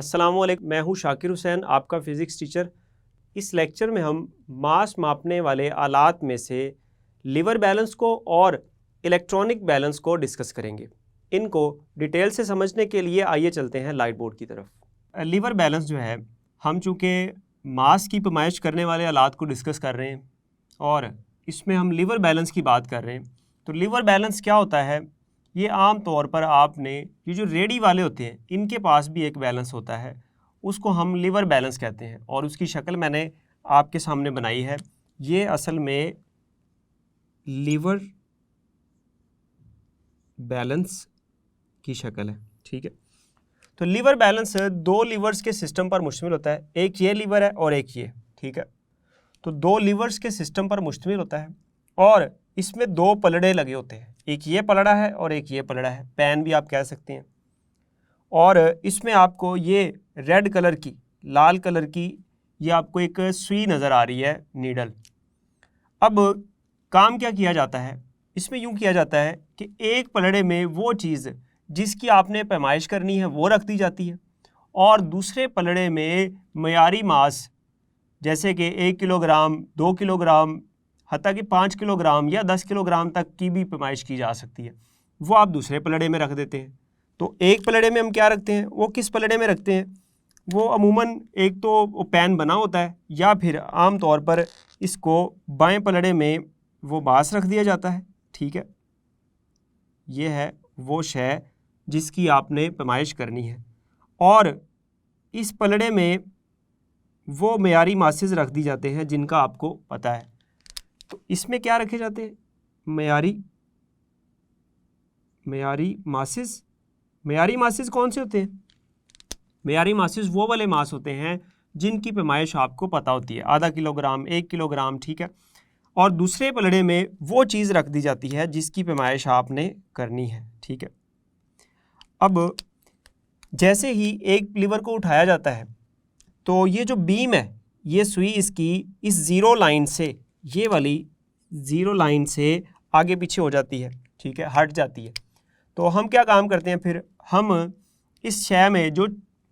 अस्सलामुअलैकुम, मैं हूं शाकिर हुसैन, आपका फ़िज़िक्स टीचर। इस लेक्चर में हम मास मापने वाले आलात में से लीवर बैलेंस को और इलेक्ट्रॉनिक बैलेंस को डिस्कस करेंगे। इनको डिटेल से समझने के लिए आइए चलते हैं लाइट बोर्ड की तरफ। लीवर बैलेंस जो है, हम चूँकि मास की पैमाइश करने वाले आलात को डिस्कस कर रहे हैं और इसमें हम लीवर बैलेंस की बात कर रहे हैं, तो लीवर बैलेंस क्या होता है? ये आम तौर पर आपने ये जो रेडी वाले होते हैं इनके पास भी एक बैलेंस होता है, उसको हम लीवर बैलेंस कहते हैं और उसकी शक्ल मैंने आपके सामने बनाई है। ये असल में लीवर बैलेंस की शक्ल है, ठीक है। तो लीवर बैलेंस दो लीवर्स के सिस्टम पर मुश्तमिल होता है, एक ये लीवर है और एक ये, ठीक है। तो दो लीवर्स के सिस्टम पर मुश्तमिल होता है और इसमें दो पलड़े लगे होते हैं, एक ये पलड़ा है और एक ये पलड़ा है, पैन भी आप कह सकते हैं। और इसमें आपको ये रेड कलर की, लाल कलर की, ये आपको एक सुई नज़र आ रही है, नीडल। अब काम क्या किया जाता है इसमें? यूँ किया जाता है कि एक पलड़े में वो चीज़ जिसकी आपने पैमाइश करनी है वो रख दी जाती है और दूसरे पलड़े में मयारी मास जैसे कि 1 किलोग्राम, 2 किलोग्राम, हत्ता कि 5 किलोग्राम या 10 किलोग्राम तक की भी पैमाइश की जा सकती है, वो आप दूसरे पलड़े में रख देते हैं। तो एक पलड़े में हम क्या रखते हैं, वो किस पलड़े में रखते हैं? वो अमूमन एक तो पैन बना होता है या फिर आम तौर पर इसको बाएं पलड़े में वो मास रख दिया जाता है, ठीक है। ये है वो शय जिसकी आपने पैमाइश करनी है और इस पलड़े में वो मयारी मासेस रख दी जाते हैं जिनका आपको पता है। तो इसमें क्या रखे जाते हैं? मयारी मासेस। मयारी मासेस कौन से होते हैं? मयारी मासेस वो वाले मास होते हैं जिनकी पैमाइश आपको पता होती है, आधा किलोग्राम, 1 किलोग्राम, ठीक है। और दूसरे पलड़े में वो चीज़ रख दी जाती है जिसकी पैमाइश आपने करनी है, ठीक है। अब जैसे ही एक लीवर को उठाया जाता है तो ये जो बीम है, ये सुई इसकी इस ज़ीरो लाइन से, ये वाली ज़ीरो लाइन से आगे पीछे हो जाती है, ठीक है, हट जाती है। तो हम क्या काम करते हैं फिर? हम इस शय में जो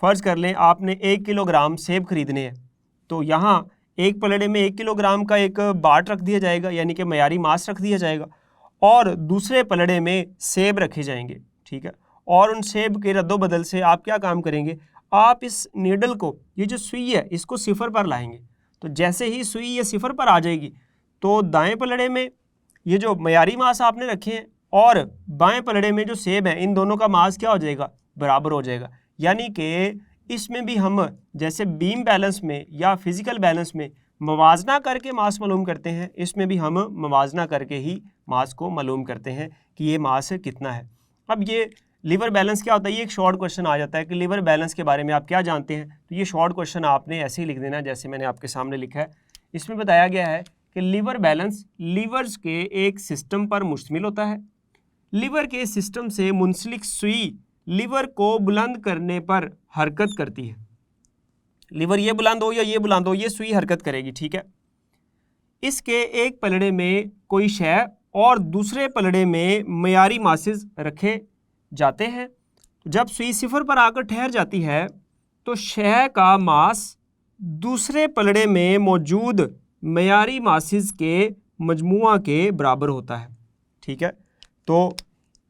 फ़र्ज़ कर लें आपने 1 किलोग्राम सेब खरीदने हैं, तो यहाँ एक पलड़े में 1 किलोग्राम का एक बाट रख दिया जाएगा, यानी कि मयारी मास रख दिया जाएगा, और दूसरे पलड़े में सेब रखे जाएंगे, ठीक है। और उन सेब के रद्दो बदल से आप क्या काम करेंगे? आप इस नीडल को, ये जो सुई है, इसको सिफर पर लाएंगे। तो जैसे ही सुई ये सिफर पर आ जाएगी तो दाएं पलड़े में ये जो मयारी मास आपने रखे हैं और बाएं पलड़े में जो सेब है, इन दोनों का मास क्या हो जाएगा? बराबर हो जाएगा। यानी कि इसमें भी हम जैसे बीम बैलेंस में या फिज़िकल बैलेंस में मवाजना करके मास मालूम करते हैं, इसमें भी हम मवाजना करके ही मास को मालूम करते हैं कि ये मास कितना है। अब ये लीवर बैलेंस क्या होता है? ये एक शॉर्ट क्वेश्चन आ जाता है कि लीवर बैलेंस के बारे में आप क्या जानते हैं? तो ये शॉर्ट क्वेश्चन आपने ऐसे ही लिख देना जैसे मैंने आपके सामने लिखा है। इसमें बताया गया है कि लीवर बैलेंस लीवर्स के एक सिस्टम पर मुश्तमिल होता है। लीवर के सिस्टम से मुंसलिक सुई लीवर को बुलंद करने पर हरकत करती है। लीवर ये बुलंद हो या ये बुलंद हो, ये सुई हरकत करेगी, ठीक है। इसके एक पलड़े में कोई शय और दूसरे पलड़े में मयारी मासेस रखे जाते हैं। जब सुई सिफर पर आकर ठहर जाती है तो शय का मास दूसरे पलड़े में मौजूद मयारी मासेस के मजमुआ के बराबर होता है, ठीक है। तो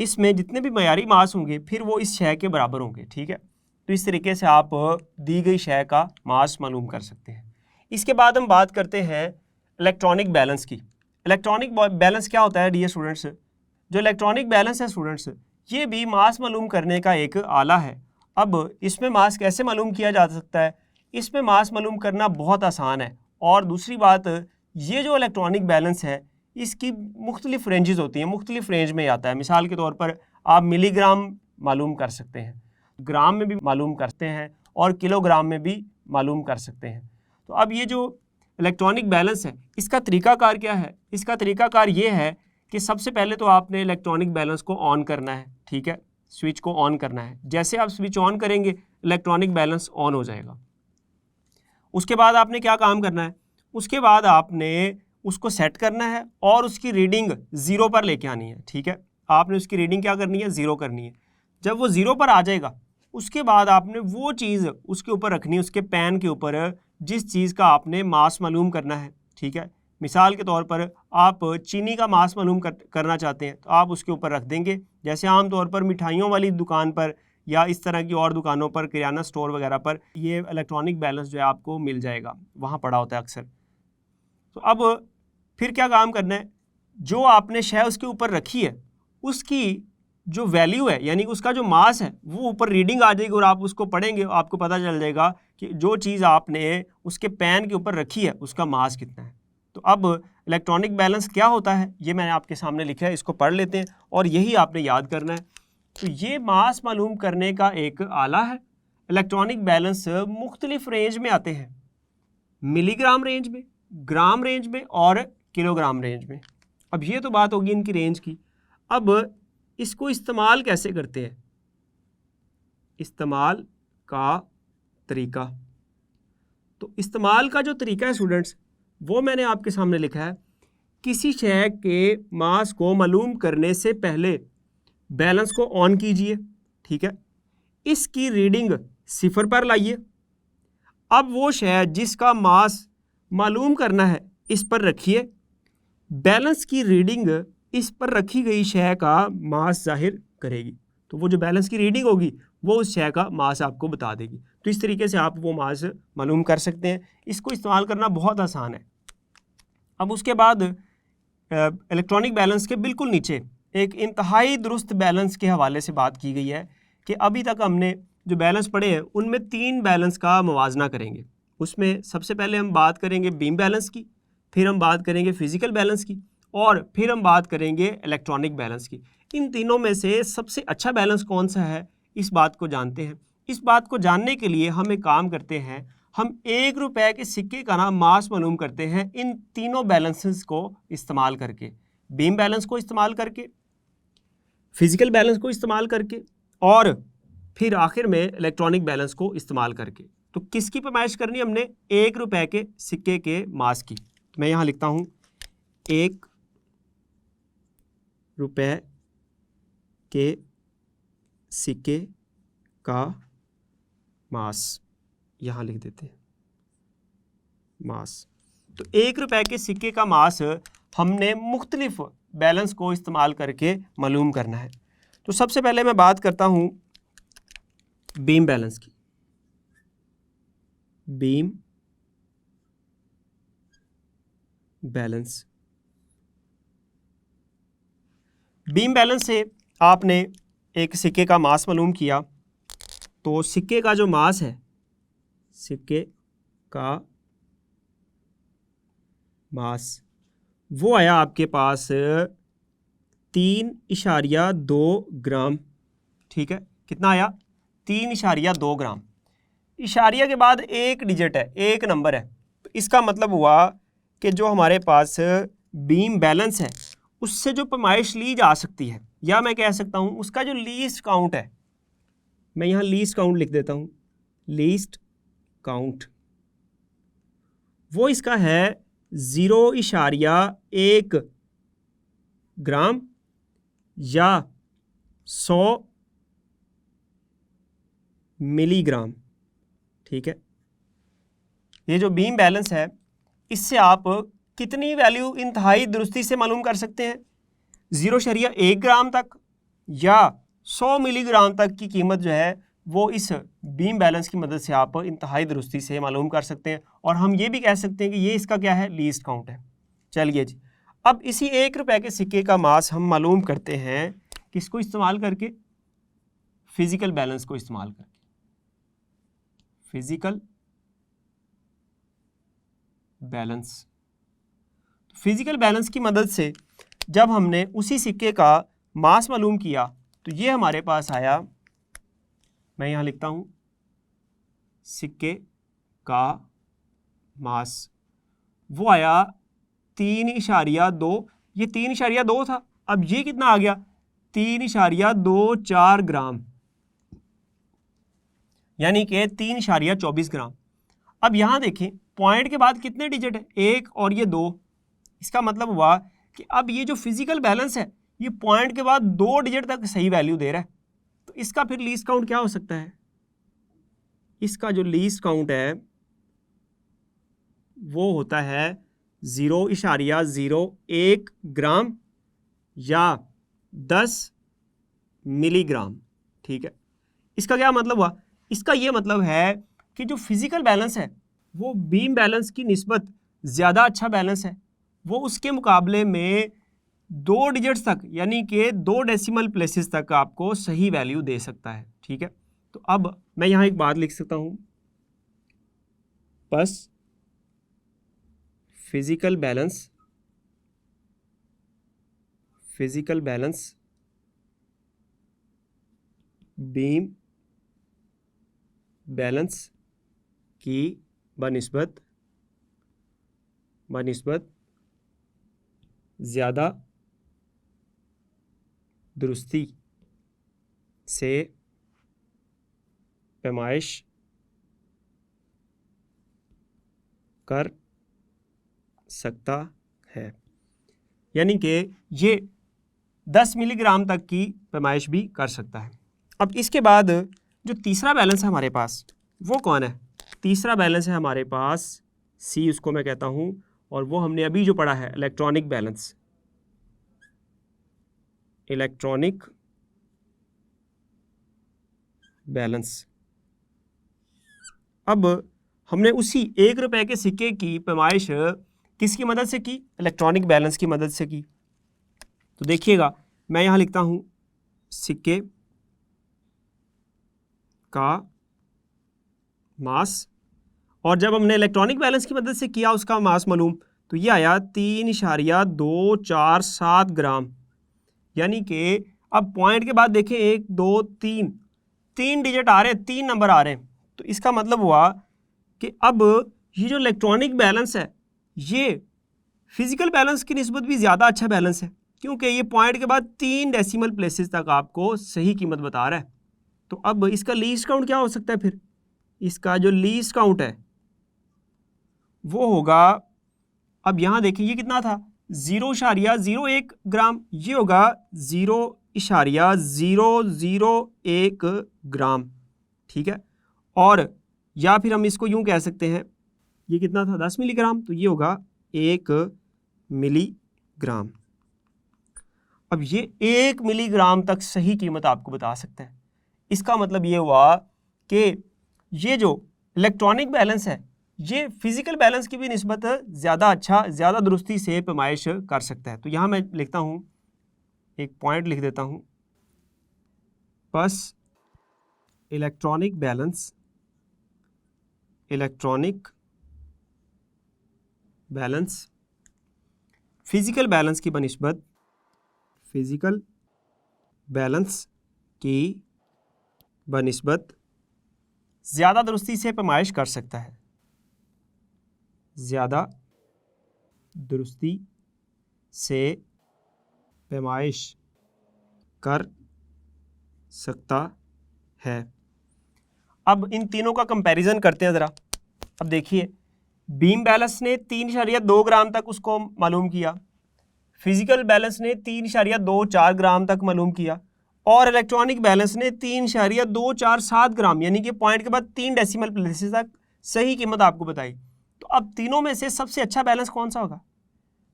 इसमें जितने भी मयारी मास होंगे फिर वो इस शय के बराबर होंगे, ठीक है। तो इस तरीके से आप दी गई शय का मास मालूम कर सकते हैं। इसके बाद हम बात करते हैं इलेक्ट्रॉनिक बैलेंस की। इलेक्ट्रॉनिक बैलेंस क्या होता है डियर स्टूडेंट्स? जो इलेक्ट्रॉनिक बैलेंस है स्टूडेंट्स, ये भी मास मालूम करने का एक आला है। अब इसमें मास कैसे मालूम किया जा सकता है? इसमें मास मालूम करना बहुत आसान है। और दूसरी बात, ये जो इलेक्ट्रॉनिक बैलेंस है इसकी मुख्तलिफ रेंजेस होती हैं, मुख्तलिफ रेंज में आता है। मिसाल के तौर पर आप मिलीग्राम मालूम कर सकते हैं, ग्राम में भी मालूम करते हैं और किलोग्राम में भी मालूम कर सकते हैं। तो अब ये जो इलेक्ट्रॉनिक बैलेंस है इसका तरीक़ाकार क्या है? इसका तरीक़ाकार ये है कि सबसे पहले तो आपने इलेक्ट्रॉनिक बैलेंस को ऑन करना है, ठीक है, स्विच को ऑन करना है। जैसे आप स्विच ऑन करेंगे इलेक्ट्रॉनिक बैलेंस ऑन हो जाएगा। उसके बाद आपने क्या काम करना है? उसके बाद आपने उसको सेट करना है और उसकी रीडिंग ज़ीरो पर लेके आनी है, ठीक है। आपने उसकी रीडिंग क्या करनी है? ज़ीरो करनी है। जब वो ज़ीरो पर आ जाएगा उसके बाद आपने वो चीज़ उसके ऊपर रखनी है, उसके पैन के ऊपर जिस चीज़ का आपने मास मालूम करना है, ठीक है। मिसाल के तौर पर आप चीनी का मास मालूम करना चाहते हैं तो आप उसके ऊपर रख देंगे, जैसे आम तौर पर मिठाइयों वाली दुकान पर या इस तरह की और दुकानों पर, किराना स्टोर वगैरह पर ये इलेक्ट्रॉनिक बैलेंस जो है आपको मिल जाएगा, वहाँ पड़ा होता है अक्सर। तो अब फिर क्या काम करना है, जो आपने शय उसके ऊपर रखी है उसकी जो वैल्यू है, यानी उसका जो मास है, वो ऊपर रीडिंग आ जाएगी और आप उसको पढ़ेंगे, आपको पता चल जाएगा कि जो चीज़ आपने उसके पैन के ऊपर रखी है उसका मास कितना है। तो अब इलेक्ट्रॉनिक बैलेंस क्या होता है ये मैंने आपके सामने लिखा है, इसको पढ़ लेते हैं और यही आपने याद करना है। तो ये मास मालूम करने का एक आला है। इलेक्ट्रॉनिक बैलेंस मुख्तलिफ रेंज में आते हैं, मिलीग्राम रेंज में, ग्राम रेंज में और किलोग्राम रेंज में। अब ये तो बात होगी इनकी रेंज की। अब इसको इस्तेमाल कैसे करते हैं, इस्तेमाल का तरीका। तो इस्तेमाल का जो तरीका है स्टूडेंट्स, वो मैंने आपके सामने लिखा है। किसी शय के मास को मालूम करने से पहले बैलेंस को ऑन कीजिए, ठीक है। इसकी रीडिंग 0 पर लाइए। अब वो शय जिसका मास मालूम करना है इस पर रखिए। बैलेंस की रीडिंग इस पर रखी गई शय का मास जाहिर करेगी। तो वो जो बैलेंस की रीडिंग होगी वो उस शय का मास आपको बता देगी। तो इस तरीके से आप वो मास मालूम कर सकते हैं। इसको इस्तेमाल करना बहुत आसान है। अब उसके बाद इलेक्ट्रॉनिक बैलेंस के बिल्कुल नीचे एक इंतहाई दुरुस्त बैलेंस के हवाले से बात की गई है कि अभी तक हमने जो बैलेंस पढ़े हैं उनमें 3 बैलेंस का मुवाजना करेंगे। उसमें सबसे पहले हम बात करेंगे बीम बैलेंस की, फिर हम बात करेंगे फिजिकल बैलेंस की और फिर हम बात करेंगे इलेक्ट्रॉनिक बैलेंस की। इन तीनों में से सबसे अच्छा बैलेंस कौन सा है इस बात को जानते हैं। इस बात को जानने के लिए हम एक काम करते हैं, हम 1 रुपए के सिक्के का ना मास मालूम करते हैं इन तीनों बैलेंसेस को इस्तेमाल करके, बीम बैलेंस को इस्तेमाल करके, फिजिकल बैलेंस को इस्तेमाल करके और फिर आखिर में इलेक्ट्रॉनिक बैलेंस को इस्तेमाल करके। तो किसकी पैमाइश करनी हमने, 1 रुपए के सिक्के के मास की। तो मैं यहाँ लिखता हूँ 1 रुपए के सिक्के का मास, यहाँ लिख देते हैं मास। तो 1 रुपए के सिक्के का मास हमने मुख्तलिफ बैलेंस को इस्तेमाल करके मालूम करना है। तो सबसे पहले मैं बात करता हूँ बीम बैलेंस की। बीम बैलेंस, बीम बैलेंस से आपने एक सिक्के का मास मालूम किया, तो सिक्के का जो मास है, सिक्के का मास वो आया आपके पास 3.2 ग्राम, ठीक है। कितना आया, 3.2 ग्राम। इशारिया के बाद एक डिजिट है, एक नंबर है, तो इसका मतलब हुआ कि जो हमारे पास बीम बैलेंस है उससे जो पैमाइश ली जा सकती है, या मैं कह सकता हूँ उसका जो लीस्ट काउंट है, मैं यहाँ लीस्ट काउंट लिख देता हूँ, लीस्ट काउंट, वो इसका है 0.1 ग्राम या 100 मिलीग्राम, ठीक है। ये जो बीम बैलेंस है इससे आप कितनी वैल्यू इंतहाई दुरुस्ती से मालूम कर सकते हैं, 0.1 ग्राम तक या 100 मिलीग्राम तक की कीमत जो है वो इस बीम बैलेंस की मदद से आप इंतहाई दुरुस्ती से मालूम कर सकते हैं। और हम ये भी कह सकते हैं कि ये इसका क्या है, लीस्ट काउंट है। चलिए जी, अब इसी 1 रुपए के सिक्के का मास हम मालूम करते हैं किसको इस्तेमाल करके, फिजिकल बैलेंस को इस्तेमाल करके। फिजिकल बैलेंस, फिजिकल बैलेंस की मदद से जब हमने उसी सिक्के का मास मालूम किया तो ये हमारे पास आया, मैं यहाँ लिखता हूँ सिक्के का मास, वो आया 3.2, ये 3.2 था। अब ये कितना आ गया, 3.24 ग्राम, यानी कि 3.24 ग्राम। अब यहाँ देखें पॉइंट के बाद कितने डिजिट है, 1 और ये 2। इसका मतलब हुआ कि अब ये जो फिजिकल बैलेंस है ये पॉइंट के बाद 2 डिजिट तक सही वैल्यू दे रहा है। तो इसका फिर लीस्ट काउंट क्या हो सकता है, इसका जो लीस्ट काउंट है वो होता है 0.01 ग्राम या 10 मिलीग्राम। ठीक है, इसका क्या मतलब हुआ? इसका ये मतलब है कि जो फिजिकल बैलेंस है वो बीम बैलेंस की निस्बत ज़्यादा अच्छा बैलेंस है, वो उसके मुकाबले में 2 डिजिट्स तक यानी कि 2 डेसिमल प्लेसेस तक आपको सही वैल्यू दे सकता है। ठीक है, तो अब मैं यहाँ एक बात लिख सकता हूँ, बस फिजिकल बैलेंस बीम बैलेंस की बनिस्बत ज़्यादा दुरुस्ती से पैमाइश कर सकता है, यानी कि ये 10 मिलीग्राम तक की पैमाइश भी कर सकता है। अब इसके बाद जो तीसरा बैलेंस है हमारे पास वो कौन है? तीसरा बैलेंस है हमारे पास C, उसको मैं कहता हूँ, और वो हमने अभी जो पढ़ा है इलेक्ट्रॉनिक बैलेंस। अब हमने उसी 1 रुपए के सिक्के की पैमाइश किसकी मदद से की? इलेक्ट्रॉनिक बैलेंस की मदद से की। तो देखिएगा, मैं यहाँ लिखता हूँ सिक्के का मास, और जब हमने इलेक्ट्रॉनिक बैलेंस की मदद से किया उसका मास मालूम, तो ये आया 3.247 ग्राम। यानी कि अब पॉइंट के बाद देखें 1 2 3 डिजिट आ रहे हैं, 3 नंबर आ रहे हैं, तो इसका मतलब हुआ कि अब ये जो इलेक्ट्रॉनिक बैलेंस है ये फिजिकल बैलेंस की निस्बत भी ज़्यादा अच्छा बैलेंस है, क्योंकि ये पॉइंट के बाद 3 डेसिमल प्लेसेस तक आपको सही कीमत बता रहा है। तो अब इसका लीस्ट काउंट क्या हो सकता है? फिर इसका जो लीस्ट काउंट है वो होगा, अब यहाँ देखिए ये कितना था 0.01 ग्राम, ये होगा 0.001 ग्राम। ठीक है, और या फिर हम इसको यूं कह सकते हैं, ये कितना था 10 मिलीग्राम, तो ये होगा 1 मिलीग्राम। अब ये 1 मिलीग्राम तक सही कीमत आपको बता सकता है। इसका मतलब ये हुआ कि ये जो इलेक्ट्रॉनिक बैलेंस है ये फिजिकल बैलेंस की भी निस्बत ज़्यादा अच्छा, ज़्यादा दुरुस्ती से पैमाइश कर सकता है। तो यहाँ मैं लिखता हूँ, एक पॉइंट लिख देता हूँ, बस इलेक्ट्रॉनिक बैलेंस फिजिकल बैलेंस की बनिस्बत ज़्यादा दुरुस्ती से पैमाइश कर सकता है, ज़्यादा दुरुस्ती से पैमाइश कर सकता है। अब इन तीनों का कंपैरिजन करते हैं ज़रा। अब देखिए, बीम बैलेंस ने 3.2 ग्राम तक उसको मालूम किया, फिजिकल बैलेंस ने 3.24 ग्राम तक मालूम किया, और इलेक्ट्रॉनिक बैलेंस ने 3.247 ग्राम, यानी कि पॉइंट के बाद 3 डेसिमल प्लेसेस तक सही कीमत आपको बताई। तो अब तीनों में से सबसे अच्छा बैलेंस कौन सा होगा?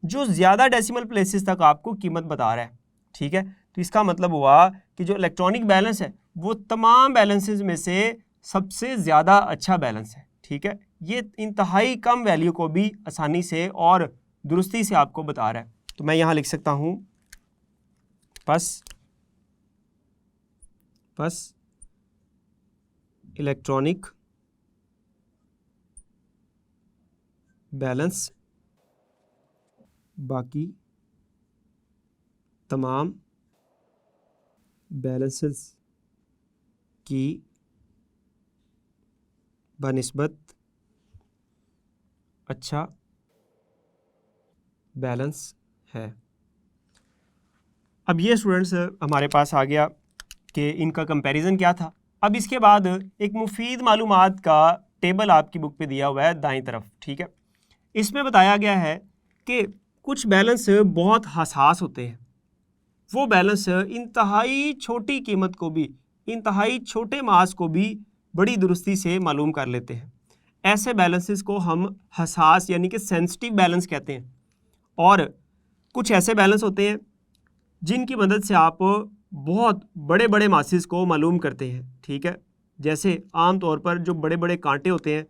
जो ज़्यादा डेसिमल प्लेसेस तक आपको कीमत बता रहा है। ठीक है, तो इसका मतलब हुआ कि जो इलेक्ट्रॉनिक बैलेंस है वो तमाम बैलेंसेस में से सबसे ज़्यादा अच्छा बैलेंस है। ठीक है, ये इंतहाई कम वैल्यू को भी आसानी से और दुरुस्ती से आपको बता रहा है। तो मैं यहाँ लिख सकता हूँ, बस इलेक्ट्रॉनिक बैलेंस बाकी तमाम बैलेंसेस की बनिस्बत अच्छा बैलेंस है। अब ये स्टूडेंट्स हमारे पास आ गया कि इनका कंपैरिजन क्या था। अब इसके बाद एक मुफीद मालूमात का टेबल आपकी बुक पे दिया हुआ है दाईं तरफ। ठीक है, इसमें बताया गया है कि कुछ बैलेंस बहुत हसास होते हैं, वो बैलेंस इंतहाई छोटी कीमत को भी, इंतहाई छोटे मास को भी बड़ी दुरुस्ती से मालूम कर लेते हैं। ऐसे बैलेंसेस को हम हसास यानी कि सेंसिटिव बैलेंस कहते हैं। और कुछ ऐसे बैलेंस होते हैं जिनकी मदद से आप बहुत बड़े बड़े मासेस को मालूम करते हैं, ठीक है। जैसे आम तौर पर जो बड़े बड़े कांटे होते हैं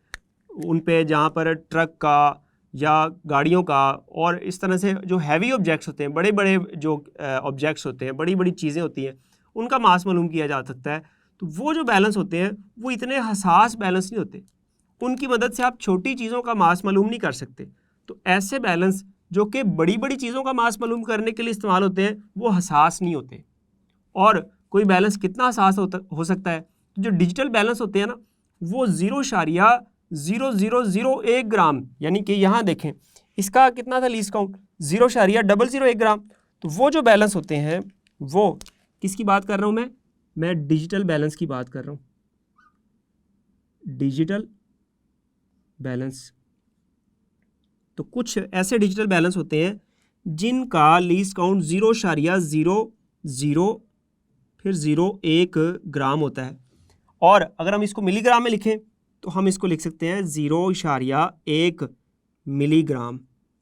उन पे, जहाँ पर ट्रक का या गाड़ियों का और इस तरह से जो हैवी ऑब्जेक्ट्स होते हैं, बड़े बड़े जो ऑब्जेक्ट्स होते हैं, बड़ी बड़ी चीज़ें होती हैं, उनका मास मालूम किया जा सकता है। तो वो जो बैलेंस होते हैं वो इतने हसास बैलेंस नहीं होते, उनकी मदद से आप छोटी चीज़ों का मास मालूम नहीं कर सकते। तो ऐसे बैलेंस जो कि बड़ी बड़ी चीज़ों का मास मालूम करने के लिए इस्तेमाल होते हैं वो हसास नहीं होते। और कोई बैलेंस कितना हसास हो सकता है, तो जो डिजिटल बैलेंस होते हैं ना वो 0.0001 ग्राम, यानी कि यहाँ देखें इसका कितना था लीस्ट काउंट, 0.001 ग्राम। तो वो जो बैलेंस होते हैं वो किसकी बात कर रहा हूँ मैं डिजिटल बैलेंस की बात कर रहा हूँ, डिजिटल बैलेंस। तो कुछ ऐसे डिजिटल बैलेंस होते हैं जिनका लीस्ट काउंट 0.00 फिर 0.1 ग्राम होता है। और अगर हम इसको मिलीग्राम में लिखें तो हम इसको लिख सकते हैं 0.1 मिलीग्राम।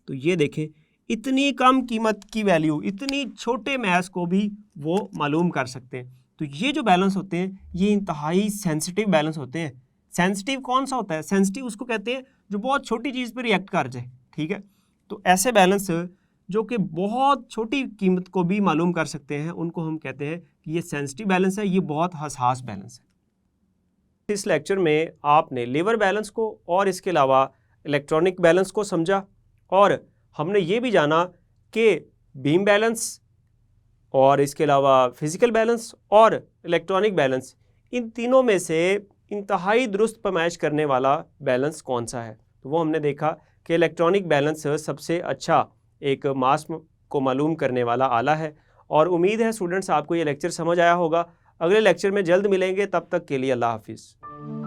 तो ये देखें इतनी कम कीमत की वैल्यू, इतनी छोटे मैस को भी वो मालूम कर सकते हैं। तो ये जो बैलेंस होते हैं ये इंतहाई सेंसिटिव बैलेंस होते हैं। सेंसिटिव कौन सा होता है? सेंसिटिव उसको कहते हैं जो बहुत छोटी चीज़ पर रिएक्ट कर जाए, ठीक है। तो ऐसे बैलेंस जो कि बहुत छोटी कीमत को भी मालूम कर सकते हैं उनको हम कहते हैं कि ये सेंसिटिव बैलेंस है, ये बहुत हसास बैलेंस है। इस लेक्चर में आपने लेवर बैलेंस को और इसके अलावा इलेक्ट्रॉनिक बैलेंस को समझा, और हमने ये भी जाना कि बीम बैलेंस और इसके अलावा फिजिकल बैलेंस और इलेक्ट्रॉनिक बैलेंस, इन तीनों में से इंतहाई दुरुस्त पैमाइश करने वाला बैलेंस कौन सा है। तो वो हमने देखा कि इलेक्ट्रॉनिक बैलेंस सबसे अच्छा एक मास को मालूम करने वाला आला है। और उम्मीद है स्टूडेंट्स आपको ये लेक्चर समझ आया होगा। अगले लेक्चर में जल्द मिलेंगे, तब तक के लिए अल्लाह हाफिज़।